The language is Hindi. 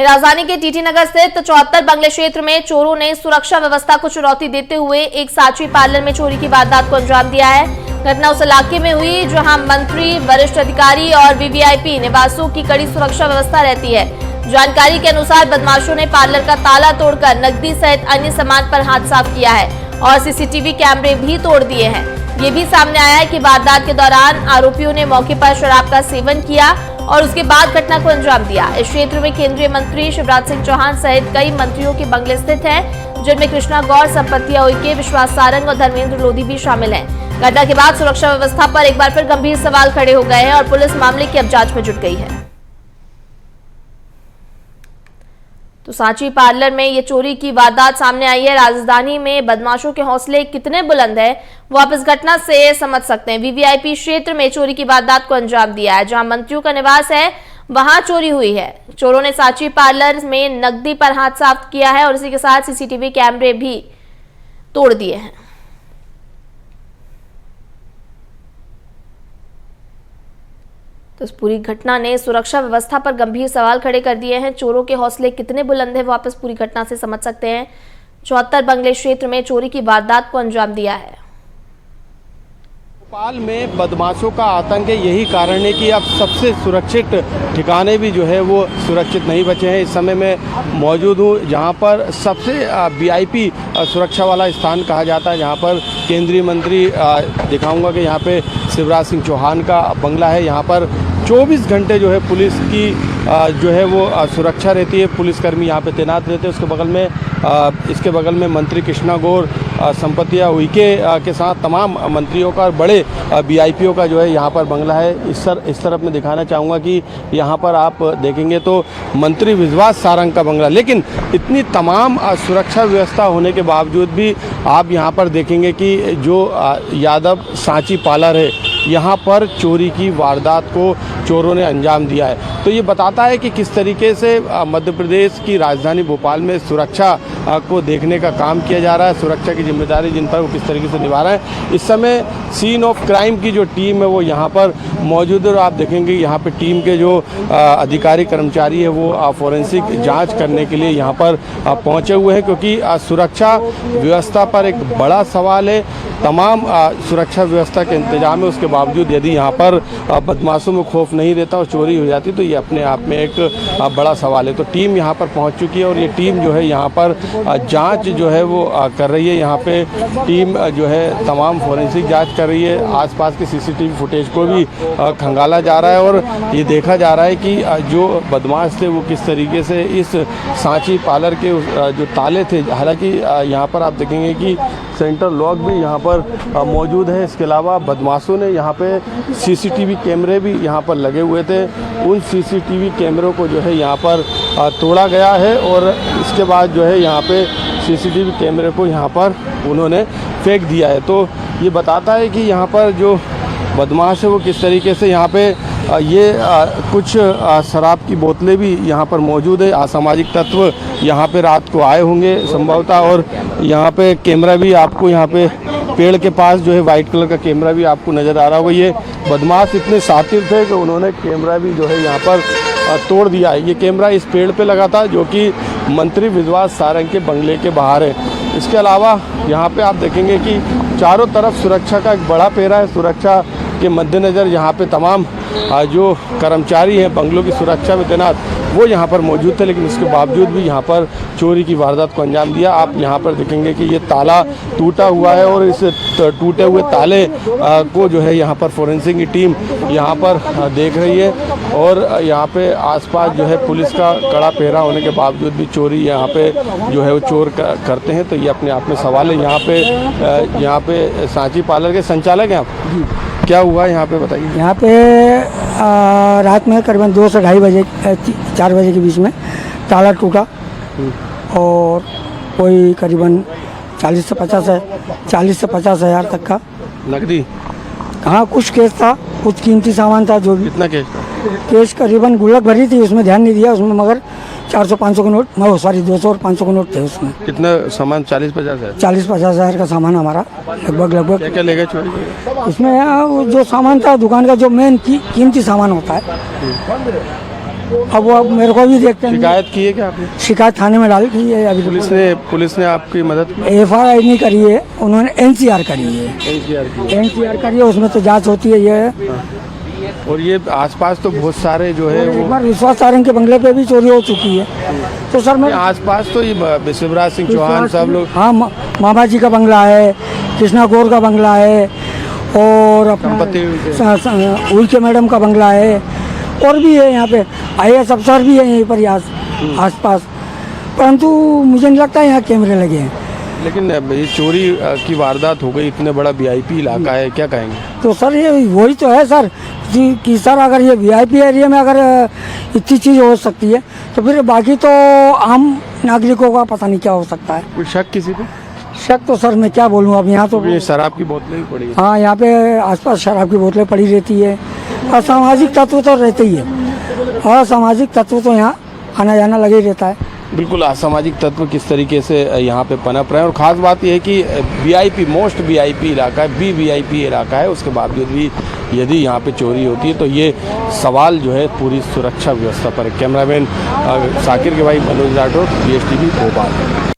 राजधानी के टीटी नगर स्थित 74 बंगले क्षेत्र में चोरों ने सुरक्षा व्यवस्था को चुनौती देते हुए एक सांची पार्लर में चोरी की वारदात को अंजाम दिया है। घटना उस इलाके में हुई जहां मंत्री, वरिष्ठ अधिकारी और वीवीआईपी निवासों की कड़ी सुरक्षा व्यवस्था रहती है। जानकारी के अनुसार बदमाशों ने पार्लर का ताला तोड़कर नकदी सहित अन्य सामान पर हाथ साफ किया है और सीसीटीवी कैमरे भी तोड़ दिए हैं। ये भी सामने आया है कि वारदात के दौरान आरोपियों ने मौके पर शराब का सेवन किया और उसके बाद घटना को अंजाम दिया। इस क्षेत्र में केंद्रीय मंत्री शिवराज सिंह चौहान सहित कई मंत्रियों के बंगले स्थित हैं, जिनमें कृष्णा गौर, संपत्तिया उइके, विश्वास सारंग और धर्मेंद्र लोधी भी शामिल हैं। घटना के बाद सुरक्षा व्यवस्था पर एक बार फिर गंभीर सवाल खड़े हो गए हैं और पुलिस मामले की अब जांच में जुट गई है। तो सांची पार्लर में ये चोरी की वारदात सामने आई है। राजधानी में बदमाशों के हौसले कितने बुलंद है वो आप इस घटना से समझ सकते हैं। वीवीआईपी क्षेत्र में चोरी की वारदात को अंजाम दिया है। जहां मंत्रियों का निवास है वहां चोरी हुई है। चोरों ने सांची पार्लर में नकदी पर हाथ साफ किया है और इसी के साथ सीसीटीवी कैमरे भी तोड़ दिए हैं। तो इस पूरी घटना ने सुरक्षा व्यवस्था पर गंभीर सवाल खड़े कर दिए हैं। चोरों के हौसले कितने बुलंद हैं वो आप इस पूरी घटना से समझ सकते हैं। 74 बंगले क्षेत्र में चोरी की वारदात को अंजाम दिया है। भोपाल में बदमाशों का आतंक है। यही कारण है कि अब सबसे सुरक्षित ठिकाने भी जो है वो सुरक्षित नहीं बचे हैं। इस समय मैं मौजूद हूँ जहाँ पर सबसे वीआईपी सुरक्षा वाला स्थान कहा जाता है, जहाँ पर केंद्रीय मंत्री दिखाऊंगा कि यहाँ पे शिवराज सिंह चौहान का बंगला है। यहाँ पर 24 घंटे जो है पुलिस की जो है वो सुरक्षा रहती है। पुलिसकर्मी यहाँ पे तैनात रहते हैं। इसके बगल में मंत्री कृष्णा गौर, संपत्तिया उइके के साथ तमाम मंत्रियों का और बड़े वीआईपीओ का जो है यहाँ पर बंगला है। इस तरफ मैं दिखाना चाहूँगा कि यहाँ पर आप देखेंगे तो मंत्री विश्वास सारंग का बंगला, लेकिन इतनी तमाम सुरक्षा व्यवस्था होने के बावजूद भी आप यहाँ पर देखेंगे कि जो यादव सांची पार्लर है यहाँ पर चोरी की वारदात को चोरों ने अंजाम दिया है। तो ये बताता है कि किस तरीके से मध्य प्रदेश की राजधानी भोपाल में सुरक्षा को देखने का काम किया जा रहा है। सुरक्षा की जिम्मेदारी जिन पर वो किस तरीके से निभा रहे हैं। इस समय सीन ऑफ क्राइम की जो टीम है वो यहाँ पर मौजूद है और आप देखेंगे यहाँ पे टीम के जो अधिकारी कर्मचारी है वो फोरेंसिक जांच करने के लिए यहाँ पर पहुँचे हुए हैं, क्योंकि सुरक्षा व्यवस्था पर एक बड़ा सवाल है। तमाम सुरक्षा व्यवस्था के इंतजाम है, उसके बावजूद यदि यहाँ पर बदमाशों में खौफ नहीं रहता और चोरी हो जाती तो ये अपने आप में एक बड़ा सवाल है। तो टीम यहाँ पर पहुँच चुकी है और ये टीम जो है यहाँ पर जांच जो है वो कर रही है। यहाँ पे टीम जो है तमाम फोरेंसिक जांच कर रही है। आसपास के सीसीटीवी फुटेज को भी खंगाला जा रहा है और ये देखा जा रहा है कि जो बदमाश थे वो किस तरीके से इस सांची पार्लर के जो ताले थे, हालांकि यहाँ पर आप देखेंगे कि सेंटर लॉक भी यहाँ पर मौजूद है। इसके अलावा बदमाशों ने यहाँ पे सीसीटीवी कैमरे भी यहाँ पर लगे हुए थे। उन सीसीटीवी कैमरों को जो है यहाँ पर तोड़ा गया है और इसके बाद जो है यहाँ पे सीसीटीवी कैमरे को यहाँ पर उन्होंने फेंक दिया है। तो ये बताता है कि यहाँ पर जो बदमाश है वो किस तरीके से यहाँ पे ये कुछ शराब की बोतलें भी यहाँ पर मौजूद है। असामाजिक तत्व यहाँ पे रात को आए होंगे संभवतः और यहाँ पे कैमरा भी आपको यहाँ पे पेड़ के पास जो है वाइट कलर का कैमरा भी आपको नज़र आ रहा होगा। ये बदमाश इतने शातिर थे कि उन्होंने कैमरा भी जो है यहाँ पर तोड़ दिया है। ये कैमरा इस पेड़ पे लगा था जो कि मंत्री विश्वास सारंग के बंगले के बाहर है। इसके अलावा यहाँ पे आप देखेंगे कि चारों तरफ सुरक्षा का एक बड़ा पेरा है। सुरक्षा के मद्देनज़र यहाँ पे तमाम जो कर्मचारी हैं बंगलों की सुरक्षा में तैनात वो यहाँ पर मौजूद थे, लेकिन इसके बावजूद भी यहाँ पर चोरी की वारदात को अंजाम दिया। आप यहाँ पर देखेंगे कि ये ताला टूटा हुआ है और इस टूटे हुए ताले को जो है यहाँ पर फोरेंसिक की टीम यहाँ पर देख रही है और यहाँ पे आसपास जो है पुलिस का कड़ा पहरा होने के बावजूद भी चोरी यहाँ पे जो है वो चोर करते हैं। तो ये अपने आप में सवाल है। यहाँ पे सांची पार्लर के संचालक हैं आप, क्या हुआ यहाँ पे बताइए। यहाँ पे रात में करीबन 2 से 2:30 बजे 4 बजे के बीच में ताला टूटा और कोई करीबन 40 से 50 हज़ार तक का नकदी। हाँ, कुछ केस था, कुछ कीमती सामान था। जो भी कितना केस करीबन गुल्लक भरी थी, उसमें ध्यान नहीं दिया। उसमें मगर 400-500 के नोट, 200 और 500 के नोट थे उसमें। कितना सामान? 40-50 हज़ार। 40-50 हज़ार का सामान हमारा लगभग। क्या क्या ले गए चोरी? इसमें जो सामान था दुकान का, जो मेन कीमती सामान होता है अब वो मेरे को भी देखते हैं। शिकायत की है क्या आपने? शिकायत थाने में डाल दी है अभी। पुलिस ने आपकी मदद की? FIR नहीं करी है उन्होंने, NCR करी है। NCR करी है, उसमें तो जांच होती है ये। और ये आसपास तो बहुत सारे जो है एक बार विश्वास सारंग के बंगले पे भी चोरी हो चुकी है। तो सर मैं आसपास तो ये शिवराज सिंह चौहान सब लोग। हाँ, मामा जी का बंगला है, कृष्णा गौर का बंगला है, और अपना उल्के मैडम का बंगला है, और भी है यहाँ पे IAS अफसर भी है यहीं पर आसपास, परंतु मुझे नहीं लगता यहाँ कैमरे लगे हैं। लेकिन ये चोरी की वारदात हो गई, इतने बड़ा VIP इलाका है, क्या कहेंगे? तो सर ये वही तो है सर कि सर अगर ये VIP एरिया में अगर इतनी चीज़ हो सकती है तो फिर बाकी तो आम नागरिकों का पता नहीं क्या हो सकता है। कोई शक किसी पे? शक तो सर मैं क्या बोलूँ, अब यहाँ तो ये शराब की बोतलें भी पड़ी है। हाँ, यहाँ पे आसपास शराब की बोतलें पड़ी रहती है, असामाजिक तत्व तो रहते ही है, असामाजिक तत्व तो यहाँ आना जाना लगे ही रहता है। बिल्कुल, असामाजिक तत्व किस तरीके से यहाँ पे पनप रहे हैं, और ख़ास बात यह है कि VIP मोस्ट VIP इलाका है, VIP इलाका है, उसके बावजूद भी यदि यहाँ पे चोरी होती है तो ये सवाल जो है पूरी सुरक्षा व्यवस्था पर है। कैमरामैन साकिर के भाई मनोज राठौर, BSTV भोपाल।